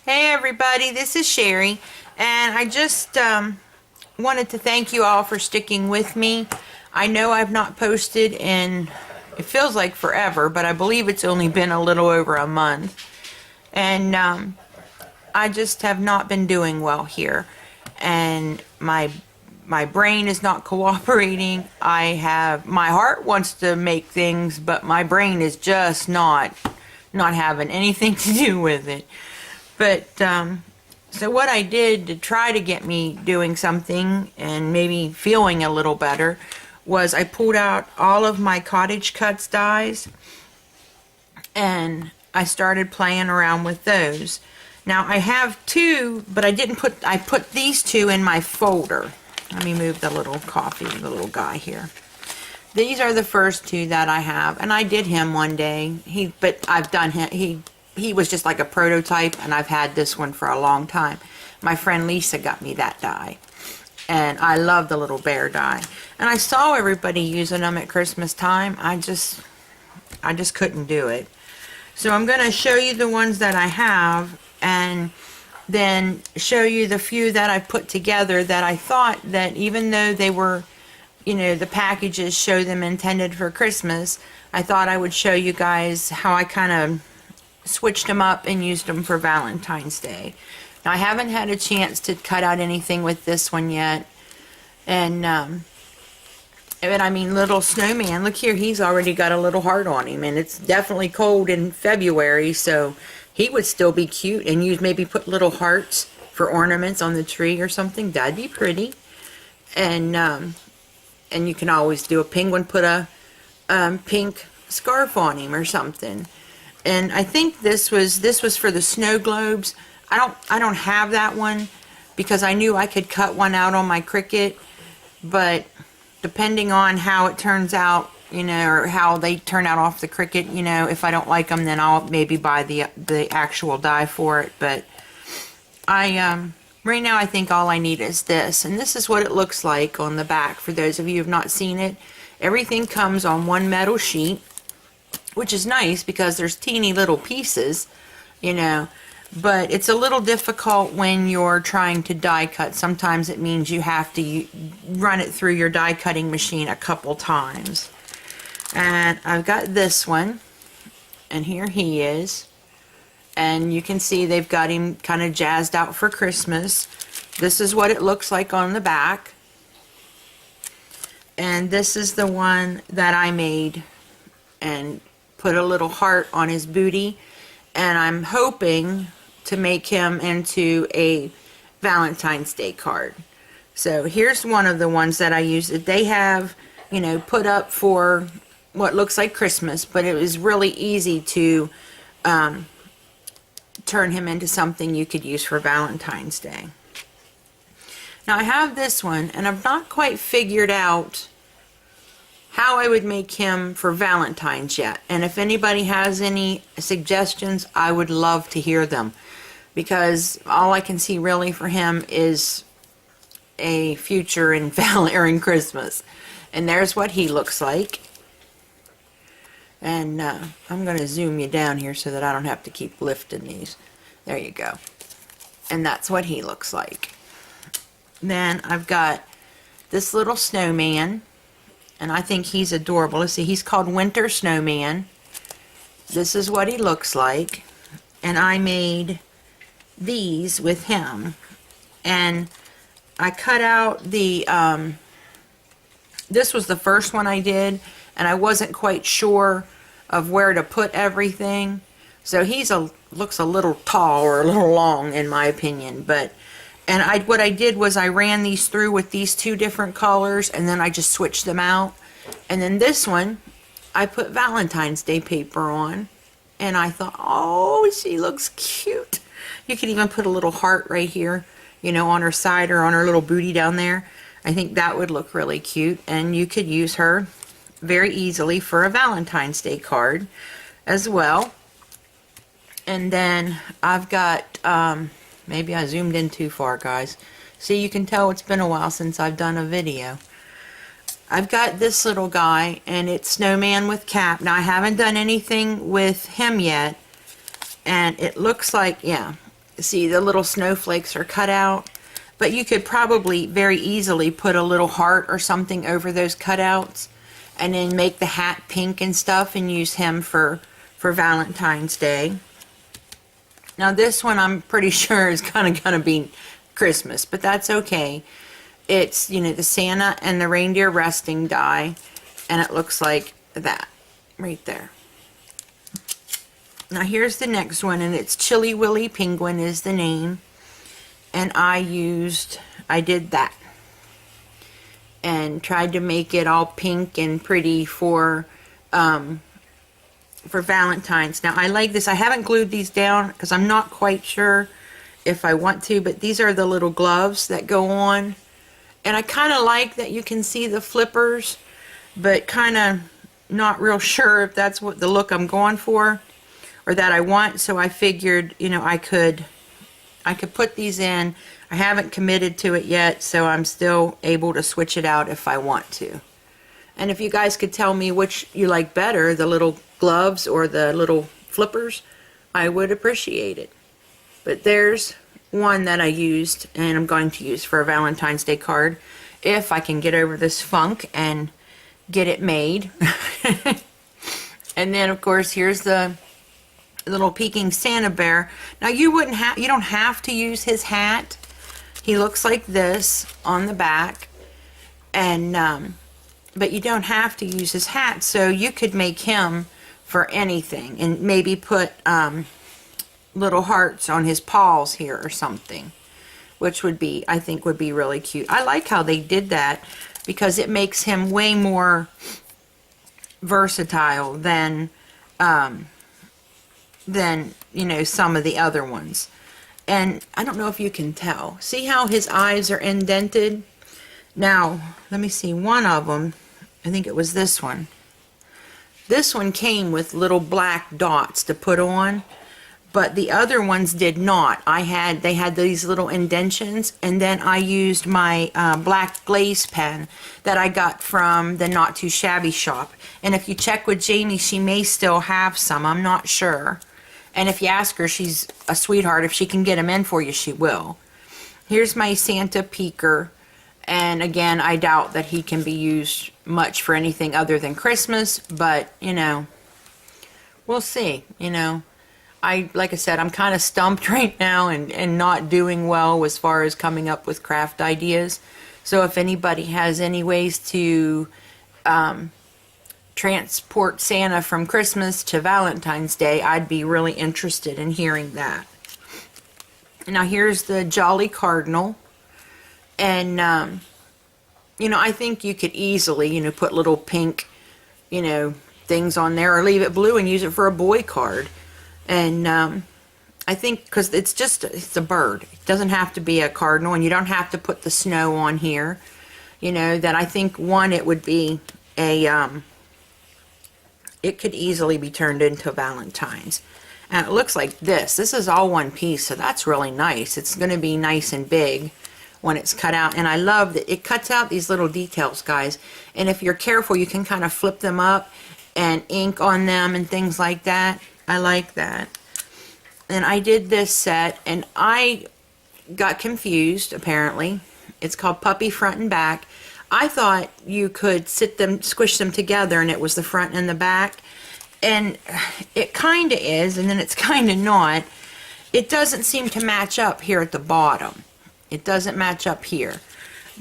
Hey everybody, this is Sherry, and I just wanted to thank you all for sticking with me. I know I've not posted in, it feels like forever, but I believe it's only been a little over a month. And I just have not been doing well here. And my brain is not cooperating. My heart wants to make things, but my brain is just not having anything to do with it. But, so what I did to try to get me doing something and maybe feeling a little better was I pulled out all of my Cottage Cuts dies and I started playing around with those. Now I have two, but I put these two in my folder. Let me move the little guy here. These are the first two that I have, and I did him one day. I've done him, he was just like a prototype, and I've had this one for a long time. My friend Lisa got me that die, and I love the little bear die. And I saw everybody using them at Christmas time. I just couldn't do it. So I'm going to show you the ones that I have, and then show you the few that I put together that I thought that even though they were, you know, the packages show them intended for Christmas, I thought I would show you guys how I kind of switched them up and used them for Valentine's Day. Now I haven't had a chance to cut out anything with this one yet, and I mean, little Snowman, look here, he's already got a little heart on him, and it's definitely cold in February, so he would still be cute, and maybe put little hearts for ornaments on the tree or something. That'd be pretty. And you can always do a penguin, put a pink scarf on him or something. And I think this was for the snow globes. I don't have that one because I knew I could cut one out on my Cricut, but depending on how it turns out, you know, or how they turn out off the Cricut, you know, if I don't like them, then I'll maybe buy the actual die for it. But right now I think all I need is this, and this is what it looks like on the back. For those of you who have not seen it, everything comes on one metal sheet, which is nice because there's teeny little pieces, you know, but it's a little difficult when you're trying to die cut. Sometimes it means you have to run it through your die cutting machine a couple times. And I've got this one, and here he is, and you can see they've got him kind of jazzed out for Christmas. This is what it looks like on the back, and this is the one that I made and put a little heart on his booty, and I'm hoping to make him into a Valentine's Day card. So here's one of the ones that I used that they have, you know, put up for what looks like Christmas, but it was really easy to turn him into something you could use for Valentine's Day. Now I have this one, and I've not quite figured out how I would make him for Valentine's yet. And if anybody has any suggestions, I would love to hear them, because all I can see really for him is a future in in Christmas. And there's what he looks like. And I'm going to zoom you down here so that I don't have to keep lifting these. There you go. And that's what he looks like. Then I've got this little snowman, and I think he's adorable. Let's see, he's called Winter Snowman. This is what he looks like. And I made these with him. And I cut out the, this was the first one I did, and I wasn't quite sure of where to put everything. So looks a little tall or a little long in my opinion, but what I did was I ran these through with these two different colors, and then I just switched them out. And then this one I put Valentine's Day paper on, and I thought, oh, she looks cute. You could even put a little heart right here, you know, on her side or on her little booty down there. I think that would look really cute, and you could use her very easily for a Valentine's Day card as well. And then I've got, maybe I zoomed in too far, guys. See, you can tell it's been a while since I've done a video. I've got this little guy, and it's Snowman with cap. Now, I haven't done anything with him yet, and it looks like, yeah, See, the little snowflakes are cut out, but you could probably very easily put a little heart or something over those cutouts and then make the hat pink and stuff and use him for Valentine's Day. Now this one I'm pretty sure is kind of gonna be Christmas, but that's okay. It's, you know, the Santa and the reindeer resting die, and it looks like that right there. Now here's the next one, and it's Chilly Willy Penguin is the name, and I did that and tried to make it all pink and pretty for Valentine's. Now I like this. I haven't glued these down because I'm not quite sure if I want to, but these are the little gloves that go on, and I kind of like that you can see the flippers, but kind of not real sure if that's what the look I'm going for or that I want. So I figured, you know, I could put these in. I haven't committed to it yet, so I'm still able to switch it out if I want to. And if you guys could tell me which you like better, the little gloves or the little flippers, I would appreciate it. But there's one that I used and I'm going to use for a Valentine's Day card if I can get over this funk and get it made. And then of course here's the little peeking Santa bear. Now you don't have to use his hat. He looks like this on the back, and but you don't have to use his hat, so you could make him for anything and maybe put little hearts on his paws here or something, which would be, I think, would be really cute. I like how they did that because it makes him way more versatile than you know, some of the other ones. And I don't know if you can tell. See how his eyes are indented? Now, let me see, one of them, I think it was this one. This one came with little black dots to put on, but the other ones did not. They had these little indentions, and then I used my black glaze pen that I got from the Not Too Shabby shop. And if you check with Jamie, she may still have some. I'm not sure. And if you ask her, she's a sweetheart. If she can get them in for you, she will. Here's my Santa Peeker. And again, I doubt that he can be used much for anything other than Christmas. But, you know, we'll see. You know, like I said, I'm kind of stumped right now and not doing well as far as coming up with craft ideas. So if anybody has any ways to transport Santa from Christmas to Valentine's Day, I'd be really interested in hearing that. Now here's the Jolly Cardinal, and you know, I think you could easily, you know, put little pink, you know, things on there, or leave it blue and use it for a boy card. And I think because it's a bird, it doesn't have to be a cardinal, and you don't have to put the snow on here. You know, that I think it would be a it could easily be turned into Valentine's. And it looks like this. This is all one piece, so that's really nice. It's going to be nice and big when it's cut out. And I love that it cuts out these little details, guys. And if you're careful, you can kind of flip them up and ink on them and things like that. I like that. And I did this set, and I got confused, apparently. It's called Puppy Front and Back. I thought you could squish them together, and it was the front and the back. And it kind of is, and then it's kind of not. It doesn't seem to match up here at the bottom. It doesn't match up here.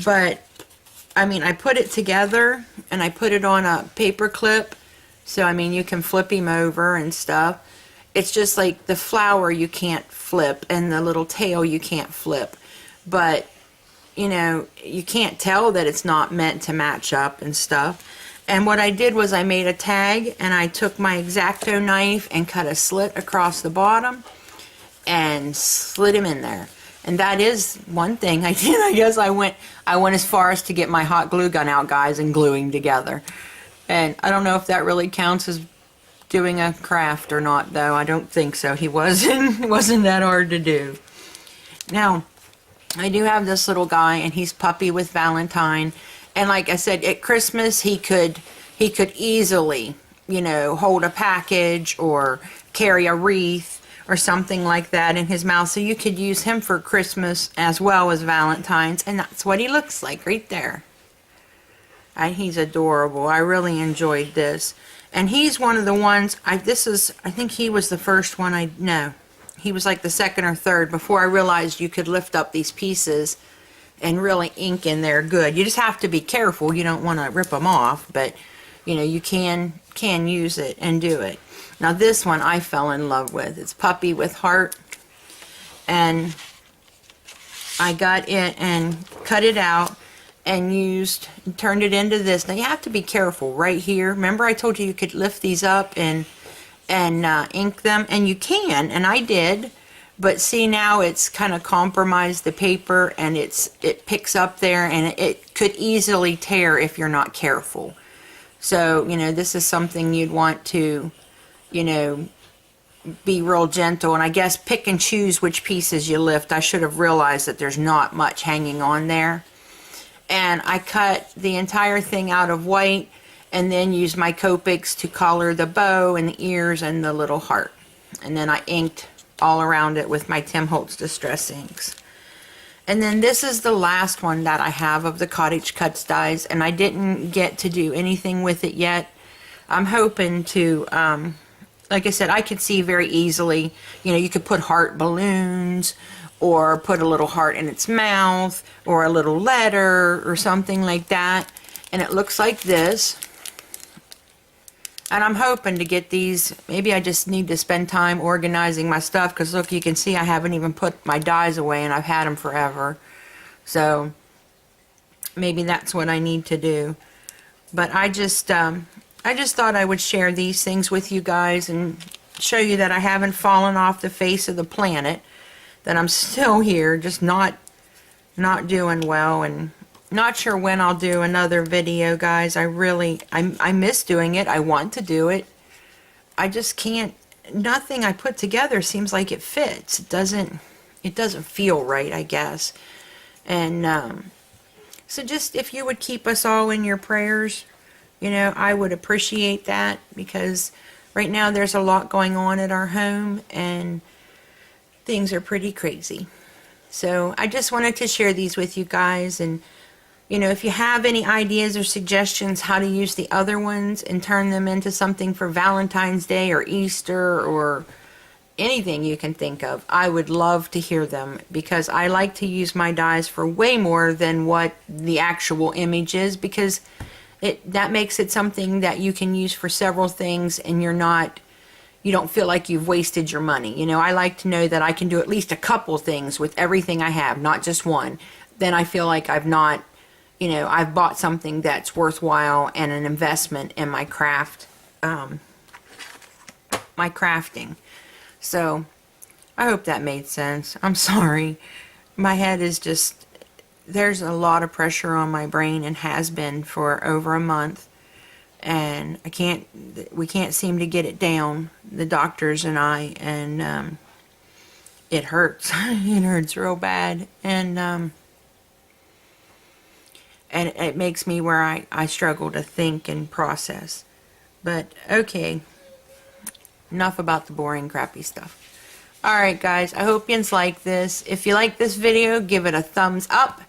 But, I mean, I put it together, and I put it on a paper clip. So, I mean, you can flip him over and stuff. It's just like the flower you can't flip, and the little tail you can't flip. But, you know, you can't tell that it's not meant to match up and stuff. And what I did was I made a tag, and I took my X-Acto knife and cut a slit across the bottom and slid him in there. And that is one thing I did. I guess I went as far as to get my hot glue gun out, guys, and gluing together. And I don't know if that really counts as doing a craft or not, though. I don't think so. It wasn't that hard to do. Now, I do have this little guy, and he's Puppy with Valentine. And like I said, at Christmas, he could easily, you know, hold a package or carry a wreath or something like that in his mouth. So you could use him for Christmas as well as Valentine's. And that's what he looks like right there. And he's adorable. I really enjoyed this. And he's one of the ones, I think he was the first one no. He was like the second or third before I realized you could lift up these pieces and really ink in there good. You just have to be careful. You don't want to rip them off, but you know, you can use it and do it. Now this one I fell in love with. It's Puppy with Heart. And I got it and cut it out and turned it into this. Now you have to be careful right here. Remember I told you could lift these up and ink them, and you can, and I did, but see, now it's kind of compromised the paper, and it picks up there, and it could easily tear if you're not careful. So, you know, this is something you'd want to, you know, be real gentle, and I guess pick and choose which pieces you lift. I should have realized that there's not much hanging on there. And I cut the entire thing out of white and then used my Copics to color the bow and the ears and the little heart. And then I inked all around it with my Tim Holtz Distress inks. And then this is the last one that I have of the Cottage Cuts dies, and I didn't get to do anything with it yet. I'm hoping to, like I said, I could see very easily, you know, you could put heart balloons, or put a little heart in its mouth, or a little letter, or something like that. And it looks like this. And I'm hoping to get these. Maybe I just need to spend time organizing my stuff, because look, you can see I haven't even put my dies away, and I've had them forever. So maybe that's what I need to do. But I just thought I would share these things with you guys and show you that I haven't fallen off the face of the planet, that I'm still here, just not doing well, and not sure when I'll do another video, guys. I miss doing it. I want to do it. I just can't. Nothing I put together seems like it fits. It doesn't feel right, I guess. And so just if you would keep us all in your prayers, you know, I would appreciate that, because right now there's a lot going on at our home, and things are pretty crazy. So I just wanted to share these with you guys. And you know, if you have any ideas or suggestions how to use the other ones and turn them into something for Valentine's Day or Easter or anything you can think of, I would love to hear them, because I like to use my dies for way more than what the actual image is, because that makes it something that you can use for several things, and you don't feel like you've wasted your money. You know, I like to know that I can do at least a couple things with everything I have, not just one. Then I feel like I've bought something that's worthwhile and an investment in my craft, my crafting. So I hope that made sense. I'm sorry. My head is just, there's a lot of pressure on my brain, and has been for over a month. And we can't seem to get it down, the doctors and I, and it hurts. It hurts real bad, and it makes me where I struggle to think and process. But okay, enough about the boring, crappy stuff. Alright guys, I hope you like this. If you like this video, give it a thumbs up.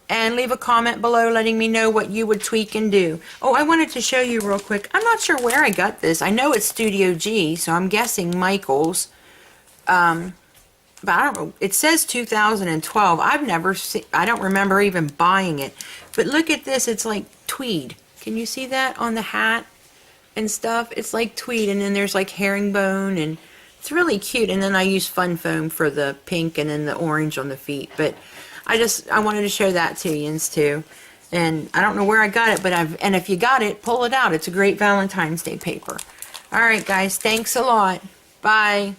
And leave a comment below letting me know what you would tweak and do. Oh, I wanted to show you real quick. I'm not sure where I got this. I know it's Studio G, so I'm guessing Michael's. But I don't know. It says 2012. I've never seen, I don't remember even buying it. But look at this. It's like tweed. Can you see that on the hat and stuff? It's like tweed, and then there's like herringbone, and it's really cute. And then I use fun foam for the pink and then the orange on the feet. But I wanted to show that to you too. And I don't know where I got it, but and if you got it, pull it out. It's a great Valentine's Day paper. Alright guys, thanks a lot. Bye.